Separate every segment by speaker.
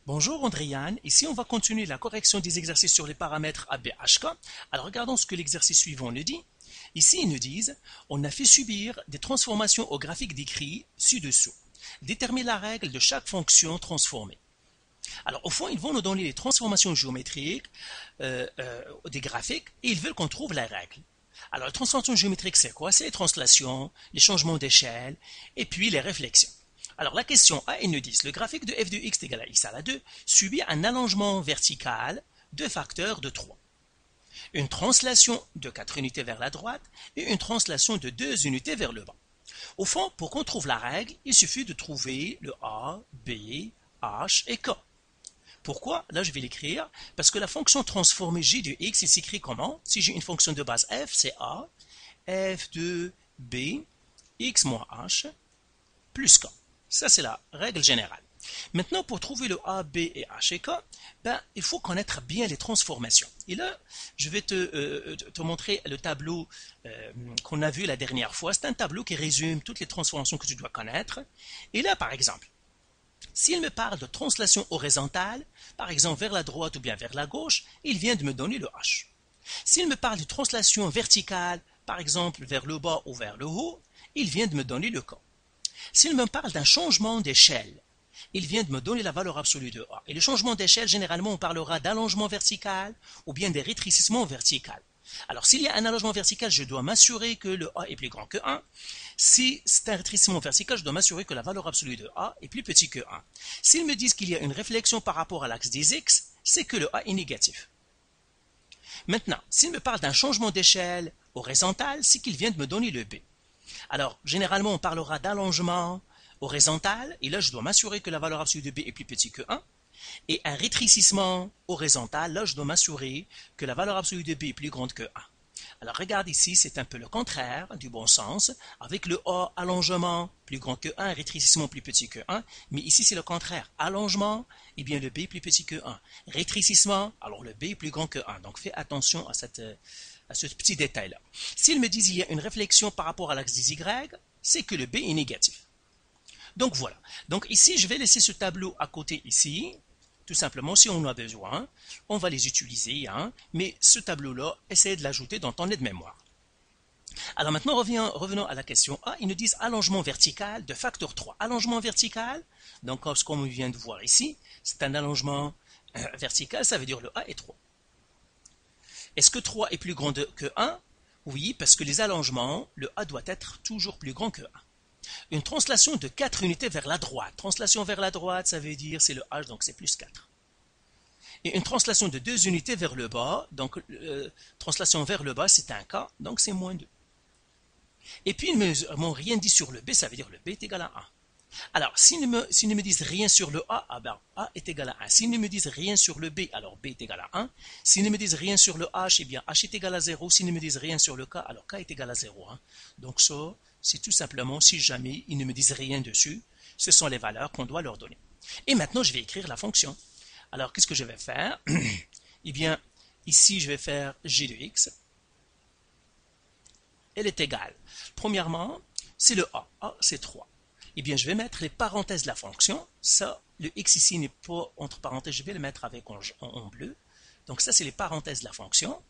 Speaker 1: Bonjour Andréane, ici on va continuer la correction des exercices sur les paramètres ABHK. Alors regardons ce que l'exercice suivant nous dit. Ici ils nous disent, on a fait subir des transformations au graphique décrit ci-dessous. Détermine la règle de chaque fonction transformée. Alors au fond ils vont nous donner les transformations géométriques des graphiques et ils veulent qu'on trouve la règle. Alors les transformations géométriques c'est quoi? C'est les translations, les changements d'échelle et puis les réflexions. Alors la question A, ils nous disent le graphique de f de x égale à x à la 2 subit un allongement vertical de facteur de 3. Une translation de 4 unités vers la droite et une translation de 2 unités vers le bas. Au fond, pour qu'on trouve la règle, il suffit de trouver le A, B, H et K. Pourquoi? Là, je vais l'écrire parce que la fonction transformée j de x, il s'écrit comment? Si j'ai une fonction de base f, c'est A, f de b, x moins h, plus k. Ça, c'est la règle générale. Maintenant, pour trouver le A, B et H et K, il faut connaître bien les transformations. Et là, je vais te montrer le tableau qu'on a vu la dernière fois. C'est un tableau qui résume toutes les transformations que tu dois connaître. Et là, par exemple, s'il me parle de translation horizontale, par exemple vers la droite ou bien vers la gauche, il vient de me donner le H. S'il me parle de translation verticale, par exemple vers le bas ou vers le haut, il vient de me donner le K. S'il me parle d'un changement d'échelle, il vient de me donner la valeur absolue de A. Et le changement d'échelle, généralement, on parlera d'allongement vertical ou bien de rétrécissement vertical. Alors, s'il y a un allongement vertical, je dois m'assurer que le A est plus grand que 1. Si c'est un rétrécissement vertical, je dois m'assurer que la valeur absolue de A est plus petit que 1. S'ils me disent qu'il y a une réflexion par rapport à l'axe des X, c'est que le A est négatif. Maintenant, s'il me parle d'un changement d'échelle horizontal, c'est qu'il vient de me donner le B. Alors, généralement, on parlera d'allongement horizontal, et là, je dois m'assurer que la valeur absolue de B est plus petite que 1. Et un rétrécissement horizontal, là, je dois m'assurer que la valeur absolue de B est plus grande que 1. Alors, regarde ici, c'est un peu le contraire du bon sens. Avec le A, allongement plus grand que 1, rétrécissement plus petit que 1. Mais ici, c'est le contraire. Allongement, eh bien, le B est plus petit que 1. Rétrécissement, alors le B est plus grand que 1. Donc, fais attention à ce petit détail-là. S'ils me disent qu'il y a une réflexion par rapport à l'axe des Y, c'est que le B est négatif. Donc voilà. Donc ici, je vais laisser ce tableau à côté ici. Tout simplement, si on en a besoin, on va les utiliser. Mais ce tableau-là, essayez de l'ajouter dans ton aide-mémoire. Alors maintenant, revenons à la question A. Ils nous disent allongement vertical de facteur 3. Allongement vertical, donc comme on vient de voir ici, c'est un allongement vertical, ça veut dire le A est 3. Est-ce que 3 est plus grand que 1? Oui, parce que les allongements, le A doit être toujours plus grand que 1. Une translation de 4 unités vers la droite. Translation vers la droite, ça veut dire c'est le H, donc c'est plus 4. Et une translation de 2 unités vers le bas, donc translation vers le bas, c'est un K, donc c'est moins 2. Et puis ils ne m'ont rien dit sur le B, ça veut dire le B est égal à 1. Alors, s'ils ne me disent rien sur le A, A est égal à 1. S'ils ne me disent rien sur le B, alors B est égal à 1. S'ils ne me disent rien sur le H, eh bien H est égal à 0. S'ils ne me disent rien sur le K, alors K est égal à 0. Donc ça, c'est tout simplement, si jamais ils ne me disent rien dessus, ce sont les valeurs qu'on doit leur donner. Et maintenant, je vais écrire la fonction. Alors, qu'est-ce que je vais faire? Eh bien, ici, je vais faire g de x. Elle est égale. Premièrement, c'est le A. A, c'est 3. Eh bien, je vais mettre les parenthèses de la fonction. Ça, le x ici n'est pas entre parenthèses, je vais le mettre avec en bleu. Donc ça, c'est les parenthèses de la fonction.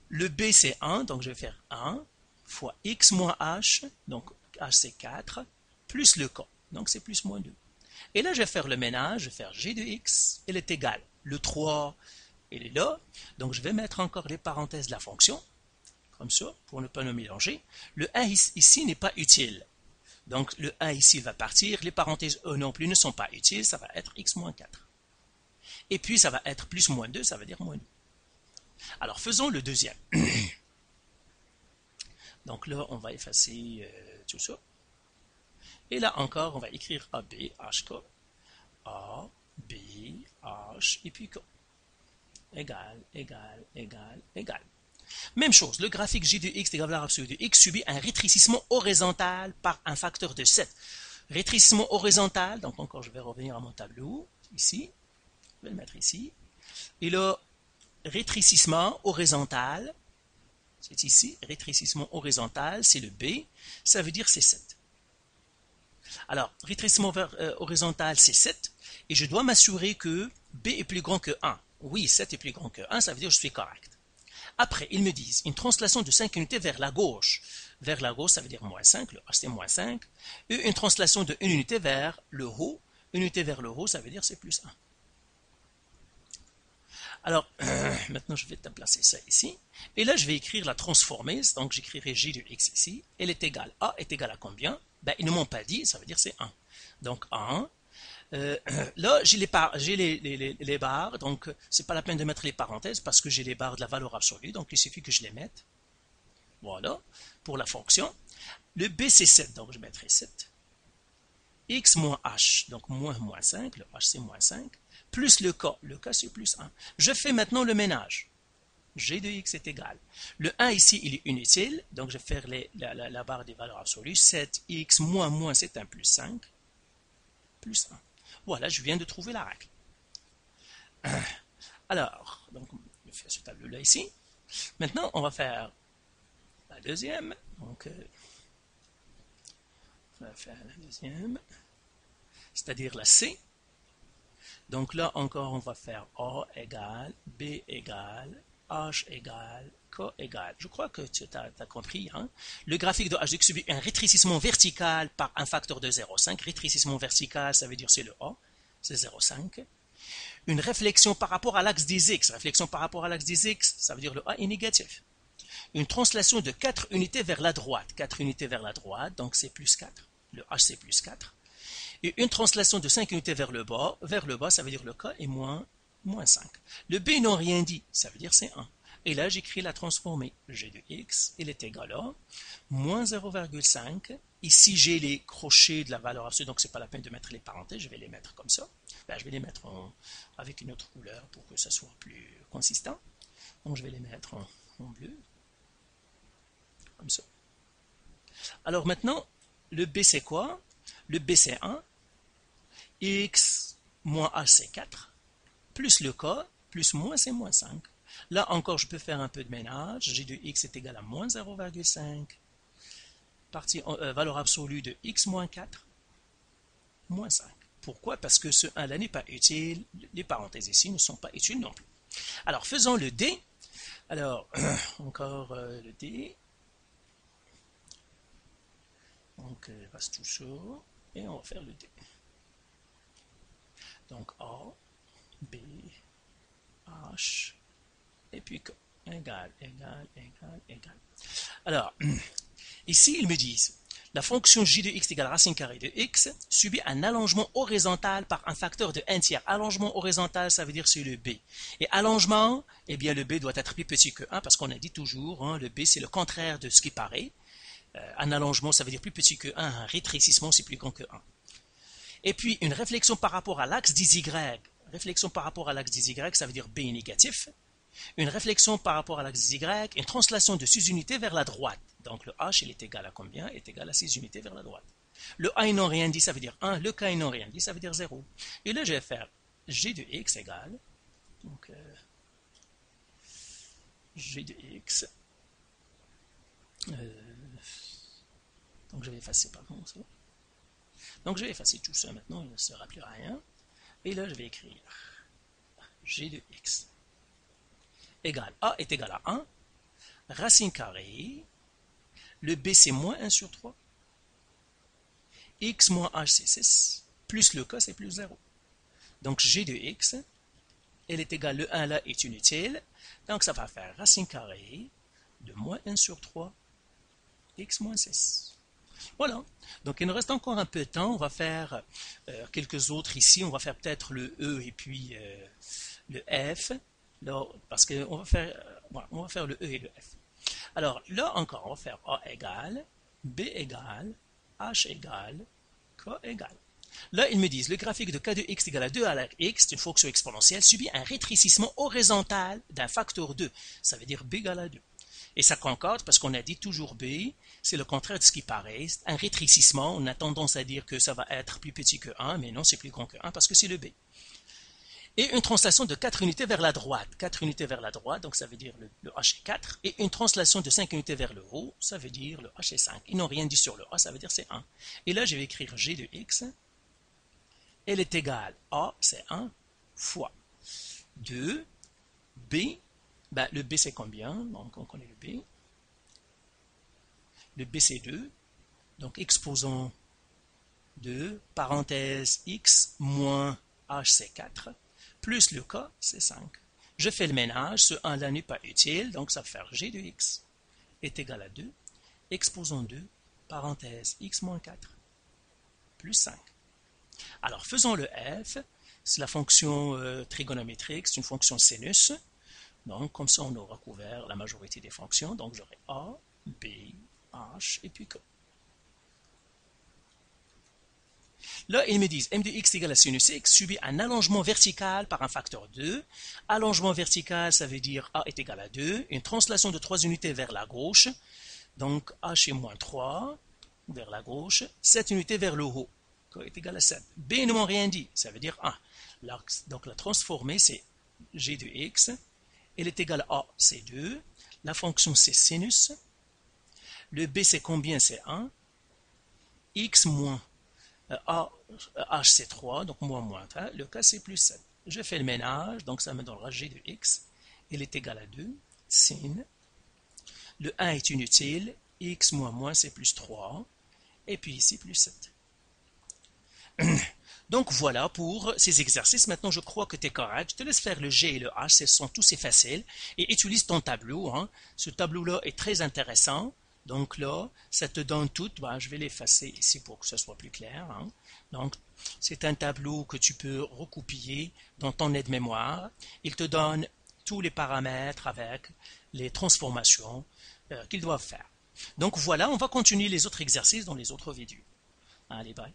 Speaker 1: Le b, c'est 1, donc je vais faire 1 fois x moins h, donc h c'est 4, plus le k, donc c'est plus moins 2. Et là, je vais faire le ménage, je vais faire g de x, elle est égale. Le 3, il est là, donc je vais mettre encore les parenthèses de la fonction, comme ça, pour ne pas nous mélanger. Le 1 ici n'est pas utile. Donc le 1 ici va partir, les parenthèses E non plus ne sont pas utiles, ça va être x moins 4. Et puis ça va être plus moins 2, ça veut dire moins 2. Alors faisons le deuxième. Donc là, on va effacer tout ça. Et là encore, on va écrire AB, HK, A, B, H, et puis K. Égal, égal, égal, égal. Même chose, le graphique J de x égale à l'absolu de x subit un rétrécissement horizontal par un facteur de 7. Rétrécissement horizontal, donc encore je vais revenir à mon tableau, ici, je vais le mettre ici. Et le rétrécissement horizontal, c'est ici, rétrécissement horizontal, c'est le B, ça veut dire c'est 7. Alors, rétrécissement horizontal, c'est 7. Et je dois m'assurer que B est plus grand que 1. Oui, 7 est plus grand que 1, ça veut dire que je suis correct. Après, ils me disent une translation de 5 unités vers la gauche. Vers la gauche, ça veut dire moins 5, le H c'est moins 5. Et une translation de 1 unité vers le haut. Une unité vers le haut, ça veut dire c'est plus 1. Alors, maintenant je vais déplacer ça ici. Et là, je vais écrire la transformée. Donc, j'écrirai J de X ici. Elle est égale à, est égale à combien? Ben, ils ne m'ont pas dit, ça veut dire c'est 1. Donc, 1. Là, j'ai les barres, donc c'est pas la peine de mettre les parenthèses parce que j'ai les barres de la valeur absolue, donc il suffit que je les mette. Voilà, pour la fonction. Le B, c'est 7, donc je mettrai 7. X moins H, donc moins 5, le H c'est moins 5, plus le K c'est plus 1. Je fais maintenant le ménage. G de X est égal. Le 1 ici, il est inutile, donc je vais faire la barre des valeurs absolues. 7x moins c'est un plus 5, plus 1. Voilà, je viens de trouver la règle. Alors, donc, je fais ce tableau-là ici. Maintenant, on va faire la deuxième. Donc, on va faire la deuxième, c'est-à-dire la C. Donc là, encore, on va faire A égale, B égale, H égale, K égale. Je crois que tu as compris. Hein? Le graphique de H subit un rétrécissement vertical par un facteur de 0,5. Rétrécissement vertical, ça veut dire c'est le A, c'est 0,5. Une réflexion par rapport à l'axe des X. Réflexion par rapport à l'axe des X, ça veut dire le A est négatif. Une translation de 4 unités vers la droite. 4 unités vers la droite, donc c'est plus 4. Le H c'est plus 4. Et une translation de 5 unités vers le bas, ça veut dire le K est moins 5. Le B n'ont rien dit, ça veut dire c'est 1. Et là, j'écris la transformée. G de X, elle est égale à moins 0,5. Ici, j'ai les crochets de la valeur absolue, donc c'est pas la peine de mettre les parenthèses, je vais les mettre comme ça. Ben, je vais les mettre avec une autre couleur pour que ça soit plus consistant. Donc, je vais les mettre en bleu, comme ça. Alors maintenant, le B c'est quoi? Le B c'est 1. X moins H c'est 4, plus le K, plus moins c'est moins 5. Là encore, je peux faire un peu de ménage. G de X est égal à moins 0,5. Partie valeur absolue de X moins 4, moins 5. Pourquoi? Parce que ce 1 là n'est pas utile. Les parenthèses ici ne sont pas utiles non plus. Alors, faisons le D. Alors, encore le D. Donc, il reste tout ça. Et on va faire le D. Donc, A, B, H, et puis K. Égal. Alors, ici, ils me disent, la fonction j de x égale racine carrée de x subit un allongement horizontal par un facteur de 1 tiers. Allongement horizontal, ça veut dire c'est le b. Et allongement, eh bien, le b doit être plus petit que 1, parce qu'on a dit toujours, hein, le b, c'est le contraire de ce qui paraît. Un allongement, ça veut dire plus petit que 1, un rétrécissement, c'est plus grand que 1. Et puis, une réflexion par rapport à l'axe des Y. Réflexion par rapport à l'axe des Y, ça veut dire B est négatif. Une réflexion par rapport à l'axe des Y, une translation de 6 unités vers la droite. Donc, le H, il est égal à combien? Il est égal à 6 unités vers la droite. Le A, ils n'ont rien dit, ça veut dire 1. Le K, ils n'ont rien dit, ça veut dire 0. Et là, je vais faire G de X égale. Donc, G de X. Donc, je vais effacer, pardon, ça. Donc, je vais effacer tout ça maintenant, il ne sera plus rien. Et là, je vais écrire G de X égale A est égal à 1, racine carrée, le B c'est moins 1 sur 3, X moins H c'est 6, plus le K c'est plus 0. Donc, G de X, elle est égale, le 1 là est inutile, donc ça va faire racine carrée de moins 1 sur 3, X moins 6. Voilà, donc il nous reste encore un peu de temps, on va faire quelques autres ici, on va faire peut-être le E et puis le F, là, parce qu'on va faire le E et le F. Alors là encore, on va faire A égale, B égale, H égale, K égale. Là, ils me disent, le graphique de K de x égale à 2 à la x, une fonction exponentielle, subit un rétrécissement horizontal d'un facteur 2, ça veut dire B égale à 2. Et ça concorde parce qu'on a dit toujours B, c'est le contraire de ce qui paraît. Un rétrécissement, on a tendance à dire que ça va être plus petit que 1, mais non, c'est plus grand que 1 parce que c'est le B. Et une translation de 4 unités vers la droite. 4 unités vers la droite, donc ça veut dire le H est 4. Et une translation de 5 unités vers le haut, ça veut dire le H est 5. Ils n'ont rien dit sur le A, ça veut dire c'est 1. Et là, je vais écrire G de X. Elle est égale A, c'est 1, fois 2, B. Ben, le B, c'est combien? Donc, on connaît le B. Le B, c'est 2. Donc, exposons 2, parenthèse X, moins H, c'est 4. Plus le K, c'est 5. Je fais le ménage, ce 1 là n'est pas utile, donc ça va faire G de X est égal à 2. Exposons 2, parenthèse X moins 4, plus 5. Alors faisons le F, c'est la fonction trigonométrique, c'est une fonction sinus. Donc comme ça on aura couvert la majorité des fonctions, donc j'aurai A, B, H et puis K. Là, ils me disent m de x égale à sinus x subit un allongement vertical par un facteur 2. Allongement vertical, ça veut dire a est égal à 2. Une translation de 3 unités vers la gauche. Donc, h est moins 3 vers la gauche. 7 unités vers le haut. K est égal à 7. B ne m'ont rien dit. Ça veut dire 1. Donc, la transformée, c'est g de x. Elle est égale à a, c'est 2. La fonction, c'est sinus. Le b, c'est combien? C'est 1. X moins H c'est 3, donc moins, hein. Le K c'est plus 7. Je fais le ménage, donc ça me donnera G de X. Il est égal à 2, sin. Le 1 est inutile, X moins c'est plus 3. Et puis ici plus 7. Donc voilà pour ces exercices. Maintenant je crois que tu es correct. Je te laisse faire le G et le H, ce sont tous faciles. Et utilise ton tableau. Hein. Ce tableau-là est très intéressant. Donc là, ça te donne tout. Ben, je vais l'effacer ici pour que ce soit plus clair. Hein. Donc, c'est un tableau que tu peux recopier dans ton aide-mémoire. Il te donne tous les paramètres avec les transformations qu'ils doivent faire. Donc voilà, on va continuer les autres exercices dans les autres vidéos. Allez, bye.